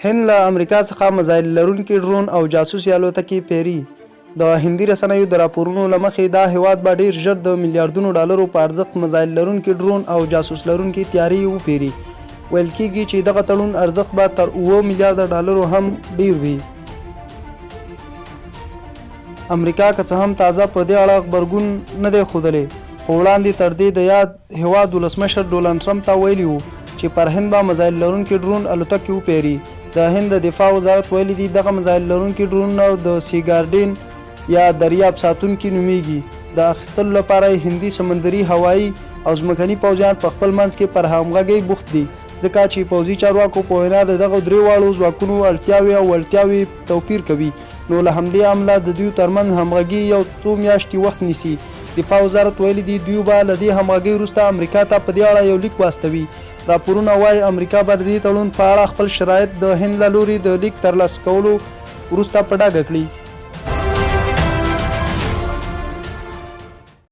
هند له امریکا څخه میزایل لرونکي ډرون او جاسوسي الوتکې پیري. د هندي رسنیو د راپورونو له مخې دا هیواد به ډیر ژر د میلیارډونو ډالرو په ارزښت میزایل لرونکي ډرون او جاسوس لرونکي تیاري وپیري. ویل کېږي چې دغه تړون ارزښت به تر 7 میلیارډ ډالرو هم ډیر وي. امریکا که څه هم تازه په دې اړه غبرګون نه دی ښودلی، خو وړاندې تر دې د یاد هیواد ولسمشر ډونالډ ټرمپ ته ویلي وو چې پر هند به میزایل لرونکي ډرون الوتکې وپیري. د هند د دفاع وزارت ویلي دي دغه میزایل لرونکي ډرونونه د سی ګارډین یا دریاب ساتونکي نومیږي. د اخیستلو لپاره هندي سمندري، هوایي او ځمکني پوځیان په خپل منځ کې پر همغږۍ بوخت دي، ځکه چې پوځي چارواکو په وینا د دغه درې واړو ځواکونو اړتیاوې او وړتیاوې توپیر کوي، نو له همدې امله د دوی ترمنځ همغږي یو څو میاشتې وخت نیسي. دفاع وزارت ویلي دي دوی به له دې همغږۍ وروسته امریکا ته په دې اړه یو لیک واستوي. راپورونه وایي امریکا به د دې تړون په اړه خپل شرایط د هند له لوري د لیک ترلاسه کولو وروسته په ډاګه کړي.